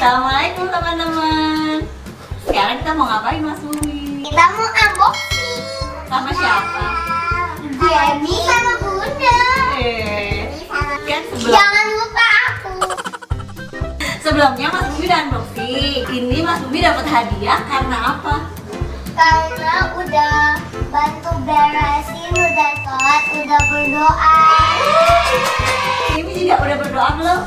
Assalamualaikum teman-teman. Sekarang kita mau ngapain Mas Bumi? Kita mau unboxing. Sama siapa? Jadi sama Bunda. Kan Jangan lupa aku. sebelumnya Mas Bumi udah unboxing. Ini Mas Bumi dapat hadiah karena apa? Karena udah bantu beresin, udah sholat, udah berdoa. Ini juga udah berdoa belum?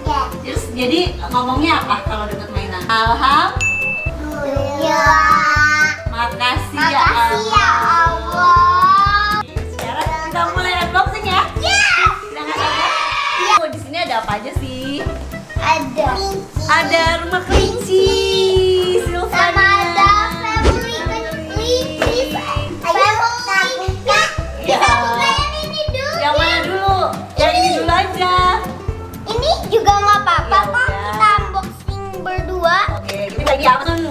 Ya. Terus jadi ngomongnya apa kalau dapat mainan? Alhamdulillah. Makasih ya Makasih ya Allah. Allah. Sekarang kita mulai unboxing ya. Yes. Kita nggak sabar. Ya. Oh, di sini ada apa aja sih? Ada. Ada rumah kelinci, Sama ada family kelinci. Family. Ya. Kita buka yang ini dulu. Yang mana dulu? Yang ini dulu aja. Ini juga nggak apa-apa Ya kok. udah. Kita unboxing berdua. Oke, ini bagi apa tuh?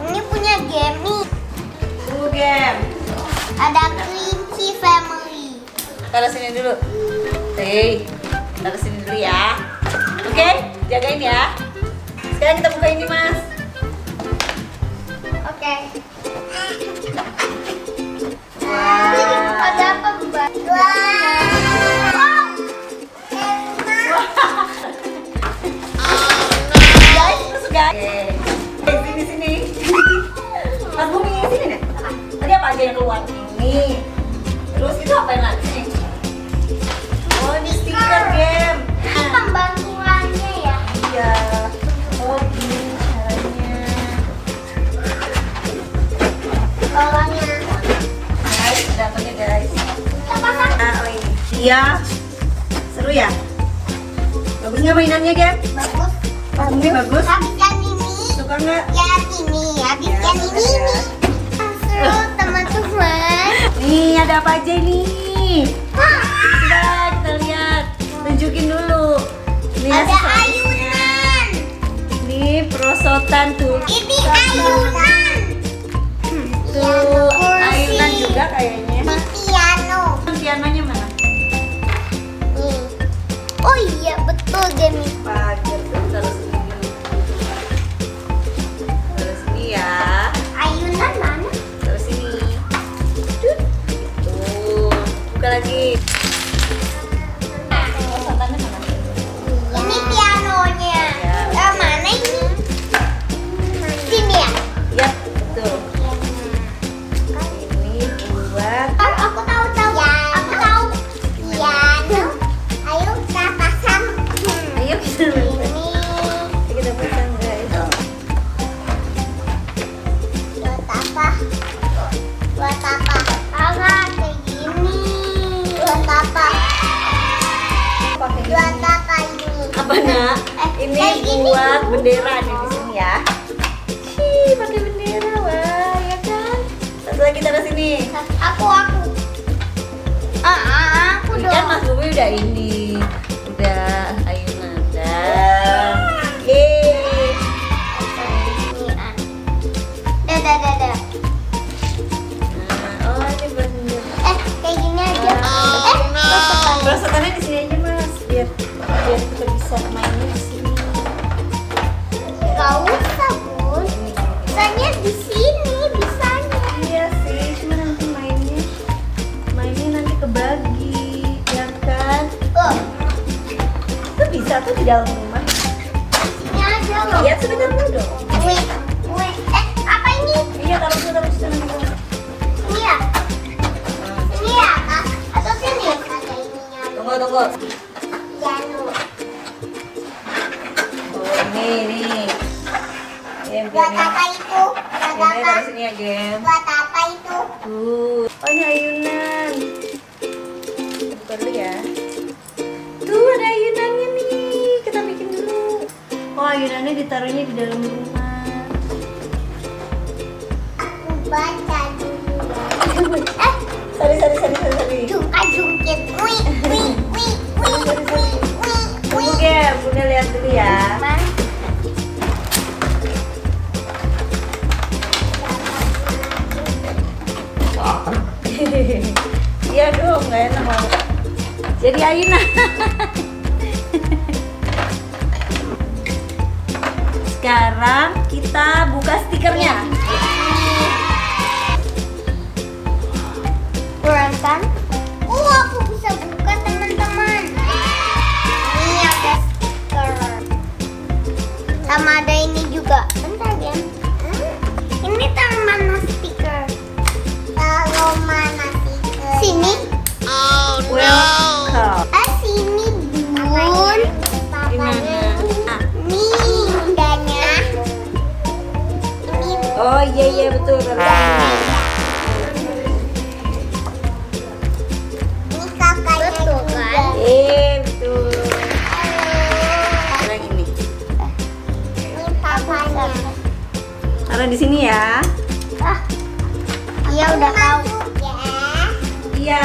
Ini punya Gemi. Tunggu game. Ada kelinci family. Taruh sini dulu. Hei, taruh sini dulu ya. Oke, jagain ya. Sekarang kita buka ini Mas. Oke. Wah. Ada apa, Bunda? Guys, masuk guys. Oke, sini. Mas Bumi, sini nih. Tadi apa aja yang keluar? Ini. Terus itu apa yang lagi nih? Oh, ini stiker game. Ini pembantuannya ya. Iya. Oh, gini caranya. Bawahnya. Guys, dapetnya guys. Apa kan? Nah, oh ini. Iya. Seru ya? Bagus nggak mainannya, Gem? Bagus. Mas Bumi bagus? Habis yang ini. Suka nggak? Yang ini. Habis Ya, yang suka ini. ya. Seru teman-teman. Nih, ada apa aja nih? Coba kita lihat. Tunjukin dulu. Ini Ada aksesorisnya. ayunan. Nih, perosotan tuh. Ini ayunan. Tuh, Kursi. ayunan juga kayaknya. Sama piano. Pianonya mana? Nih. Oh iya betul Gemi. Pagar tuh, taruh sini dulu. Taruh sini ya. Ayunan mana? Taruh sini. Tuh, buka lagi. Perosotannya mana? Ini pianonya. Ya, Mana ini? Sini ya. Ya, betul. Ini buat Aku tahu. Aku tahu. Piano. Ayo kita pasang. ayo kita main. Ini Kita pasang guys. buat apa? Buat apa? Kayak gini. Buat apa? Pakai Buat apa ini? apa nak? Ini kayak gini. buat bendera nih di sini ya. Hi, pakai bendera wah, ya kan? Satu lagi taruh sini. Aku. Aku Ini kan dong. Mas Bumi udah ini, udah ayunan dan yeay. Dadah. Nah, oh ini buat bendera. Kayak gini aja. Perosotannya di sini aja Mas, biar kita bisa mainnya di sini. Gak usah, Bun. Bisanya di sini, bisanya. Iya sih, cuma nanti mainnya nanti kebagi, ya kan? Oh, Itu bisa tuh di dalam rumah. sini aja loh. Lihat sebentar dulu dong. Wait. Apa ini? Iya, taruh dulu sana. Ini ya? Ini ya, Kak? Atau sini? Ada ininya. Tunggu. Piano. Oh, ini. Game. Buat apa itu? Buat Ini apa? taruh sini ya, game. Buat apa itu? Tuh. Oh, ini ayunan. Buka dulu ya. Tuh, ada ayunannya nih. Kita bikin dulu. Oh, ayunannya ditaruhnya di dalam rumah. Aku baca dulu. Sorry. Jungkit. Wih. Tunggu, game. Bunda lihat dulu ya. Man. Iya dong, nggak enak banget. Jadi ayunan. Sekarang kita buka stikernya. Keren kan? Aku bisa buka teman-teman. Ini ada stiker. Sama ada ini juga. Bentar ya. Ini taruh mana stiker? Taruh mana stiker? Sini. Welcome. Sini bun. Gimana? Ah. Nih bundanya. Ini Oh iya betul. ini kakaknya Betul juga. kan? Betul. Yang ini. Ini papanya. Taruh di sini ya. Iya udah tahu. Ya. Iya.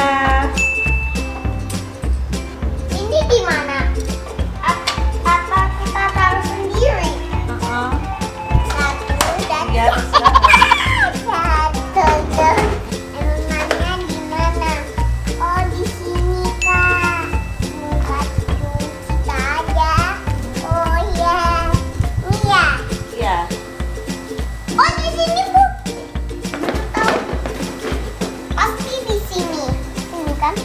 Ini di mana? Apa kita taruh sendiri? Uh-uh. Satu dan Ya, satu. Emangnya di mana? Oh di sini kak. Bukan kita aja. Oh ya. Ini ya. Iya. Oh di sini bu. Belum tahu. Pasti di sini. Ini kan?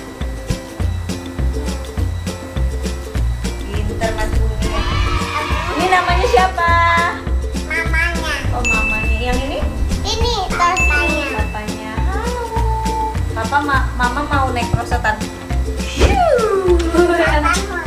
Pinter Mas Bumi. Ini namanya siapa? Mamanya. Oh mamanya. Yang ini? Ini tortanya. Papanya. Halo. Mama mau naik perosotan. Papa mau